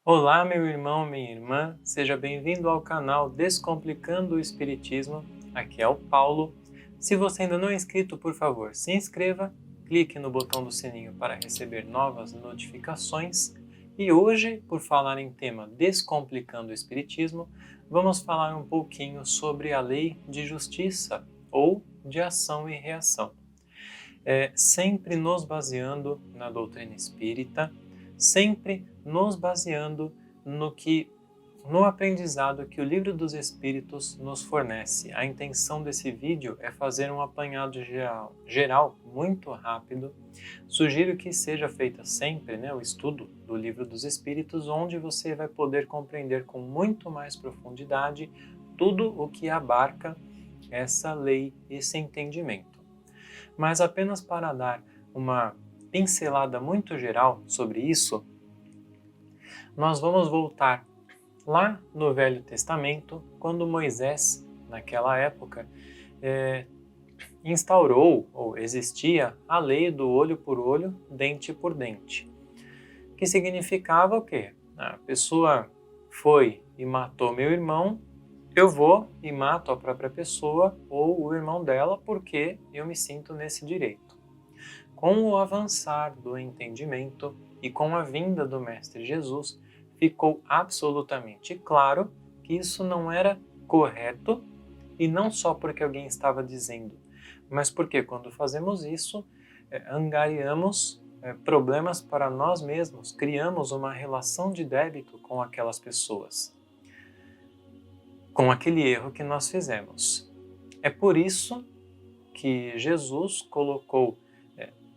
Olá, meu irmão, minha irmã, seja bem-vindo ao canal Descomplicando o Espiritismo. Aqui é o Paulo. Se você ainda não é inscrito, por favor, se inscreva, clique no botão do sininho para receber novas notificações. E hoje, por falar em tema Descomplicando o Espiritismo, vamos falar um pouquinho sobre a lei de justiça ou de ação e reação. Sempre nos baseando na doutrina espírita, sempre nos baseando no aprendizado que o Livro dos Espíritos nos fornece. A intenção desse vídeo é fazer um apanhado geral muito rápido. Sugiro que seja feita sempre o estudo do Livro dos Espíritos, onde você vai poder compreender com muito mais profundidade tudo o que abarca essa lei, esse entendimento. Mas apenas para dar uma pincelada muito geral sobre isso, nós vamos voltar lá no Velho Testamento, quando Moisés, naquela época, instaurou ou existia a lei do olho por olho, dente por dente, que significava o quê? A pessoa foi e matou meu irmão, eu vou e mato a própria pessoa ou o irmão dela porque eu me sinto nesse direito. Com o avançar do entendimento e com a vinda do Mestre Jesus, ficou absolutamente claro que isso não era correto, e não só porque alguém estava dizendo, mas porque quando fazemos isso, angariamos problemas para nós mesmos, criamos uma relação de débito com aquelas pessoas, com aquele erro que nós fizemos. É por isso que Jesus colocou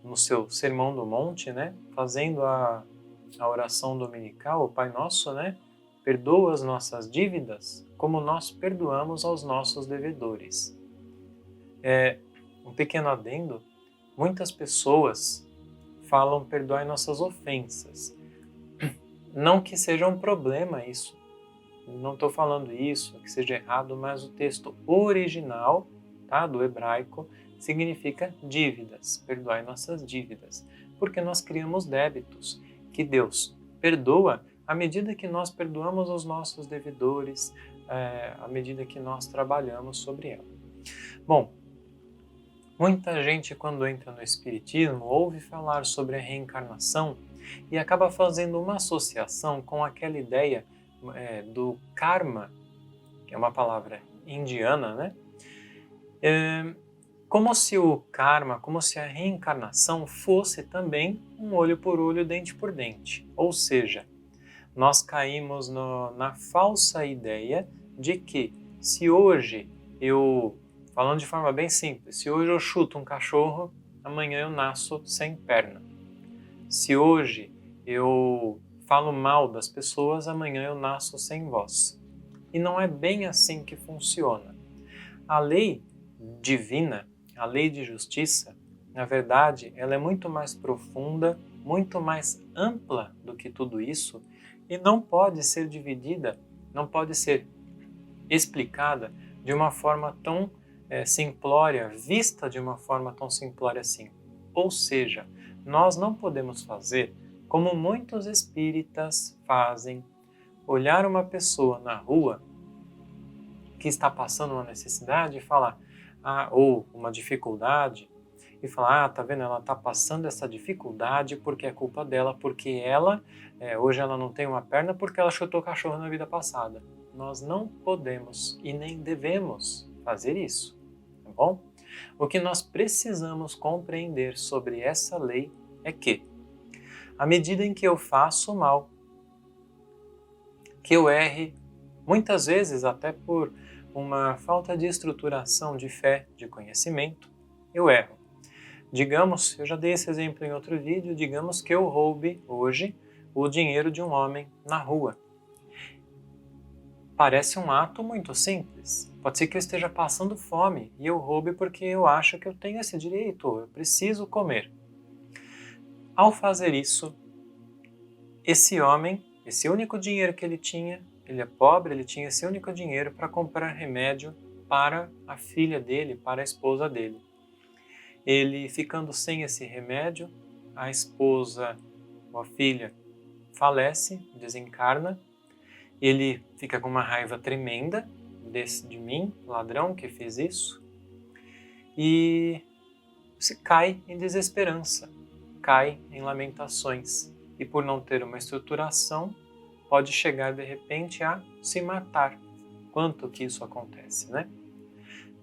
no seu Sermão do Monte, fazendo a oração dominical, o Pai Nosso, perdoa as nossas dívidas como nós perdoamos aos nossos devedores. Um pequeno adendo, muitas pessoas falam perdoai nossas ofensas. Não que seja um problema isso, não estou falando isso, que seja errado, mas o texto original, do hebraico, significa dívidas, perdoai nossas dívidas, porque nós criamos débitos que Deus perdoa à medida que nós perdoamos os nossos devedores, à medida que nós trabalhamos sobre ela. Bom, muita gente quando entra no Espiritismo ouve falar sobre a reencarnação e acaba fazendo uma associação com aquela ideia do karma, que é uma palavra indiana, como se o karma, como se a reencarnação fosse também um olho por olho, dente por dente. Ou seja, nós caímos na falsa ideia de que se hoje falando de forma bem simples, se hoje eu chuto um cachorro, amanhã eu nasço sem perna. Se hoje eu falo mal das pessoas, amanhã eu nasço sem voz. E não é bem assim que funciona. A lei divina, a lei de justiça, na verdade, ela é muito mais profunda, muito mais ampla do que tudo isso e não pode ser dividida, não pode ser explicada de uma forma tão simplória, vista de uma forma tão simplória assim. Ou seja, nós não podemos fazer como muitos espíritas fazem, olhar uma pessoa na rua que está passando uma necessidade e falar, ou uma dificuldade, e falar, tá vendo, ela está passando essa dificuldade porque é culpa dela, porque ela, hoje ela não tem uma perna porque ela chutou cachorro na vida passada. Nós não podemos e nem devemos fazer isso, tá bom? O que nós precisamos compreender sobre essa lei é que, à medida em que eu faço mal, que eu erre, muitas vezes até por uma falta de estruturação de fé, de conhecimento, eu erro. Digamos, eu já dei esse exemplo em outro vídeo, digamos que eu roube hoje o dinheiro de um homem na rua. Parece um ato muito simples. Pode ser que eu esteja passando fome e eu roube porque eu acho que eu tenho esse direito, eu preciso comer. Ao fazer isso, esse homem, esse único dinheiro que ele tinha, ele é pobre, ele tinha esse único dinheiro para comprar remédio para a filha dele, para a esposa dele. Ele ficando sem esse remédio, a esposa ou a filha falece, desencarna, ele fica com uma raiva tremenda de mim, ladrão que fez isso, e se cai em desesperança, cai em lamentações, e por não ter uma estruturação, pode chegar de repente a se matar. Quanto que isso acontece, né?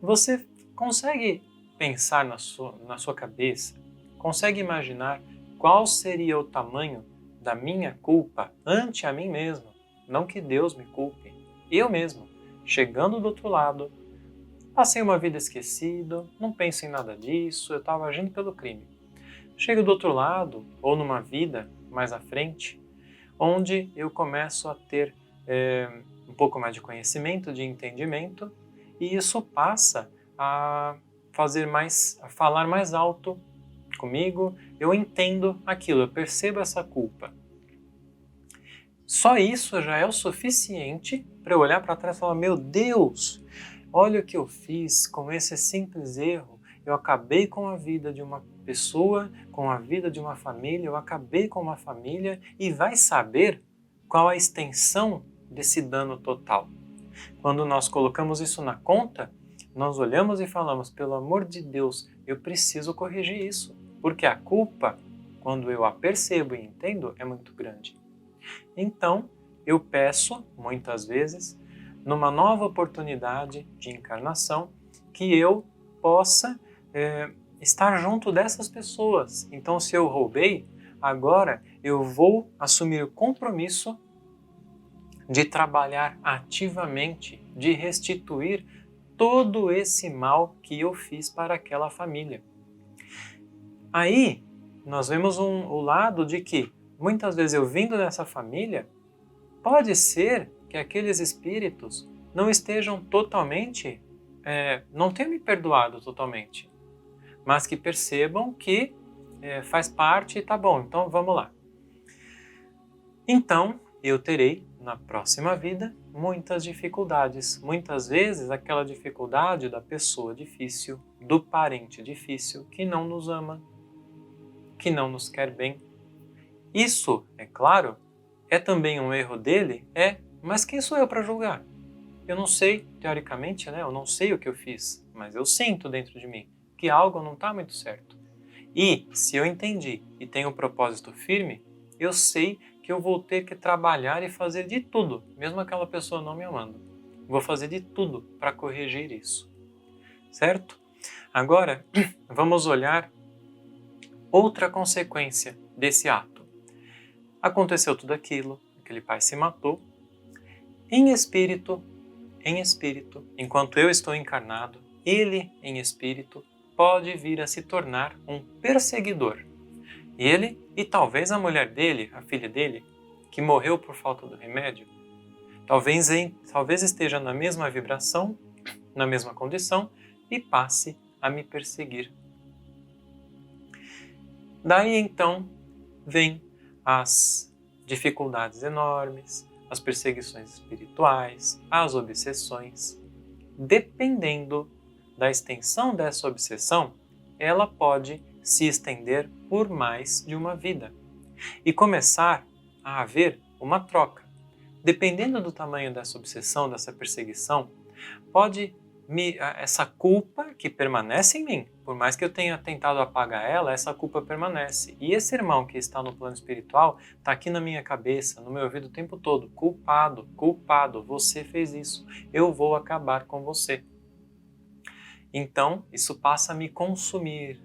Você consegue pensar na sua cabeça, consegue imaginar qual seria o tamanho da minha culpa ante a mim mesmo? Não que Deus me culpe, eu mesmo, chegando do outro lado, passei uma vida esquecido, não penso em nada disso, eu estava agindo pelo crime. Chego do outro lado, ou numa vida mais à frente, onde eu começo a ter um pouco mais de conhecimento, de entendimento, e isso passa a falar mais alto comigo, eu entendo aquilo, eu percebo essa culpa. Só isso já é o suficiente para eu olhar para trás e falar, meu Deus, olha o que eu fiz com esse simples erro. Eu acabei com a vida de uma pessoa, com a vida de uma família, eu acabei com uma família e vai saber qual a extensão desse dano total. Quando nós colocamos isso na conta, nós olhamos e falamos, pelo amor de Deus, eu preciso corrigir isso, porque a culpa, quando eu a percebo e entendo, é muito grande. Então, eu peço, muitas vezes, numa nova oportunidade de encarnação, que eu possa estar junto dessas pessoas. Então, se eu roubei, agora eu vou assumir o compromisso de trabalhar ativamente, de restituir todo esse mal que eu fiz para aquela família. Aí, nós vemos o lado de que, muitas vezes eu vindo dessa família, pode ser que aqueles espíritos não estejam totalmente, não tenham me perdoado totalmente, mas que percebam que faz parte e tá bom, então vamos lá. Então, eu terei, na próxima vida, muitas dificuldades. Muitas vezes, aquela dificuldade da pessoa difícil, do parente difícil, que não nos ama, que não nos quer bem. Isso, é claro, é também um erro dele? Mas quem sou eu para julgar? Eu não sei, teoricamente, né? Eu não sei o que eu fiz, mas eu sinto dentro de mim que algo não está muito certo. E, se eu entendi e tenho um propósito firme, eu sei que eu vou ter que trabalhar e fazer de tudo, mesmo aquela pessoa não me amando. Vou fazer de tudo para corrigir isso. Certo? Agora, vamos olhar outra consequência desse ato. Aconteceu tudo aquilo, aquele pai se matou. Em espírito, enquanto eu estou encarnado, ele, em espírito, pode vir a se tornar um perseguidor. Ele e talvez a mulher dele, a filha dele, que morreu por falta do remédio, talvez esteja na mesma vibração, na mesma condição e passe a me perseguir. Daí então vem as dificuldades enormes, as perseguições espirituais, as obsessões. Dependendo da extensão dessa obsessão, ela pode se estender por mais de uma vida e começar a haver uma troca. Dependendo do tamanho dessa obsessão, dessa perseguição, essa culpa que permanece em mim, por mais que eu tenha tentado apagar ela, essa culpa permanece. E esse irmão que está no plano espiritual está aqui na minha cabeça, no meu ouvido o tempo todo, culpado, culpado, você fez isso, eu vou acabar com você. Então, isso passa a me consumir.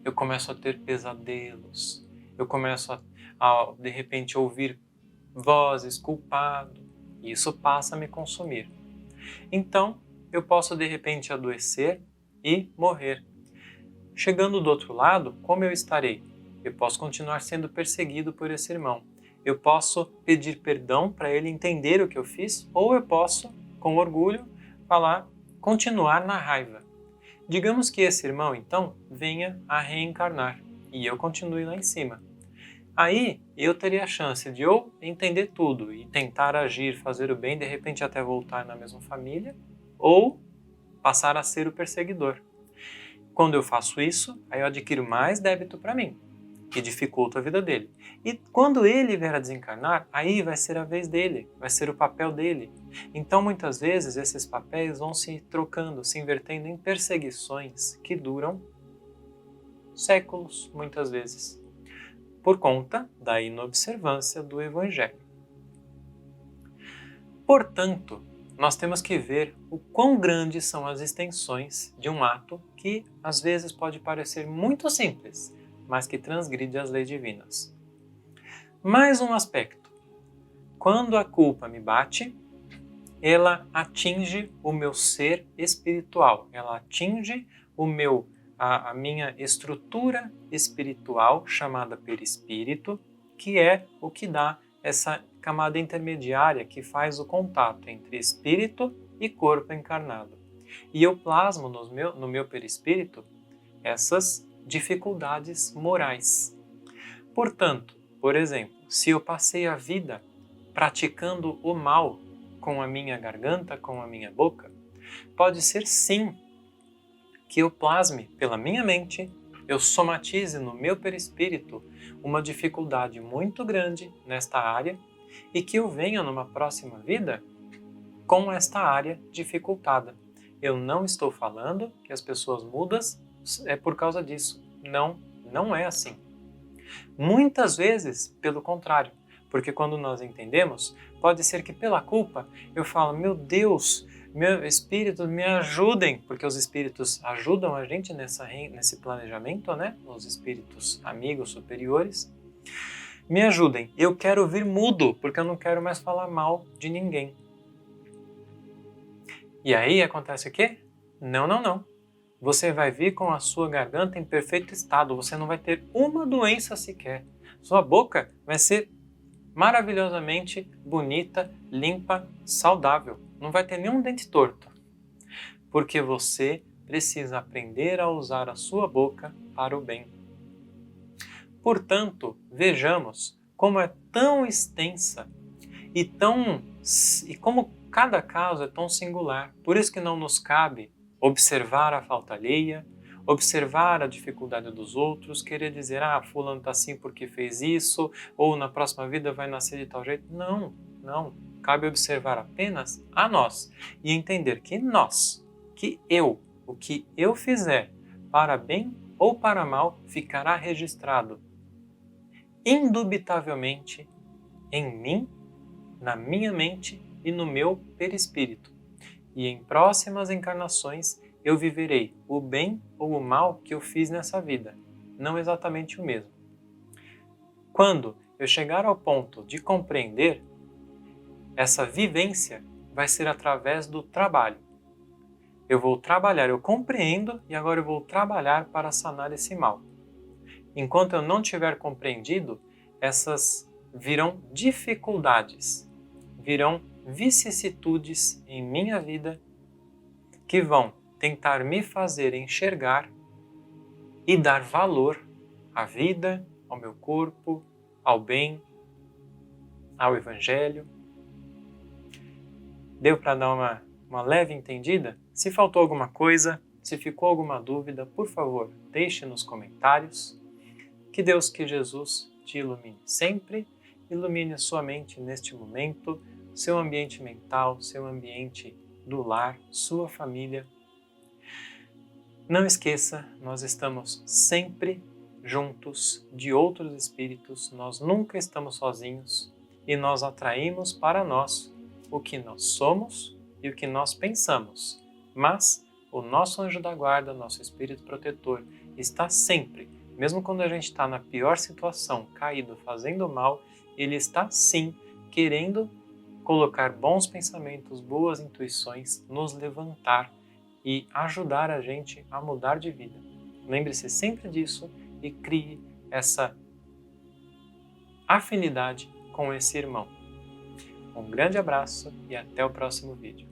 Eu começo a ter pesadelos, eu começo a de repente, ouvir vozes, culpado, e isso passa a me consumir. Então, eu posso de repente adoecer e morrer. Chegando do outro lado, como eu estarei? Eu posso continuar sendo perseguido por esse irmão. Eu posso pedir perdão para ele entender o que eu fiz, ou eu posso, com orgulho, continuar na raiva. Digamos que esse irmão, então, venha a reencarnar e eu continue lá em cima. Aí eu teria a chance de ou entender tudo e tentar agir, fazer o bem, de repente até voltar na mesma família, ou passar a ser o perseguidor. Quando eu faço isso, aí eu adquiro mais débito para mim. e dificulta a vida dele. E quando ele vier a desencarnar, aí vai ser a vez dele, vai ser o papel dele. Então, muitas vezes, esses papéis vão se trocando, se invertendo em perseguições que duram séculos, muitas vezes, por conta da inobservância do Evangelho. Portanto, nós temos que ver o quão grandes são as extensões de um ato que, às vezes, pode parecer muito simples, mas que transgride as leis divinas. Mais um aspecto. Quando a culpa me bate, ela atinge o meu ser espiritual, ela atinge a minha estrutura espiritual, chamada perispírito, que é o que dá essa camada intermediária que faz o contato entre espírito e corpo encarnado. E eu plasmo no meu perispírito essas dificuldades morais. Portanto, por exemplo, se eu passei a vida praticando o mal com a minha garganta, com a minha boca, pode ser sim que eu plasme pela minha mente, eu somatize no meu perispírito uma dificuldade muito grande nesta área e que eu venha numa próxima vida com esta área dificultada. Eu não estou falando que as pessoas mudas é por causa disso. Não, não é assim. Muitas vezes, pelo contrário, porque quando nós entendemos, pode ser que pela culpa eu falo, meu Deus, meu espírito, me ajudem, porque os espíritos ajudam a gente nesse planejamento, né? Os espíritos amigos superiores. Me ajudem, eu quero vir mudo, porque eu não quero mais falar mal de ninguém. E aí acontece o quê? Não, não, não. Você vai vir com a sua garganta em perfeito estado, você não vai ter uma doença sequer. Sua boca vai ser maravilhosamente bonita, limpa, saudável. Não vai ter nenhum dente torto. Porque você precisa aprender a usar a sua boca para o bem. Portanto, vejamos como é tão extensa e como cada caso é tão singular. Por isso que não nos cabe observar a falta alheia, observar a dificuldade dos outros, querer dizer, fulano está assim porque fez isso, ou na próxima vida vai nascer de tal jeito. Não, não. Cabe observar apenas a nós e entender que o que eu fizer, para bem ou para mal, ficará registrado indubitavelmente em mim, na minha mente e no meu perispírito. E em próximas encarnações eu viverei o bem ou o mal que eu fiz nessa vida, não exatamente o mesmo. Quando eu chegar ao ponto de compreender, essa vivência vai ser através do trabalho. Eu vou trabalhar, eu compreendo e agora eu vou trabalhar para sanar esse mal. Enquanto eu não tiver compreendido, essas virão dificuldades, virão vicissitudes em minha vida que vão tentar me fazer enxergar e dar valor à vida, ao meu corpo, ao bem, ao Evangelho. Deu para dar uma leve entendida? Se faltou alguma coisa, se ficou alguma dúvida, por favor, deixe nos comentários. Que Deus, que Jesus te ilumine sempre, ilumine a sua mente neste momento, seu ambiente mental, seu ambiente do lar, sua família. Não esqueça, nós estamos sempre juntos de outros espíritos, nós nunca estamos sozinhos e nós atraímos para nós o que nós somos e o que nós pensamos. Mas o nosso anjo da guarda, nosso espírito protetor, está sempre, mesmo quando a gente está na pior situação, caído, fazendo mal, ele está sim querendo colocar bons pensamentos, boas intuições, nos levantar e ajudar a gente a mudar de vida. Lembre-se sempre disso e crie essa afinidade com esse irmão. Um grande abraço e até o próximo vídeo.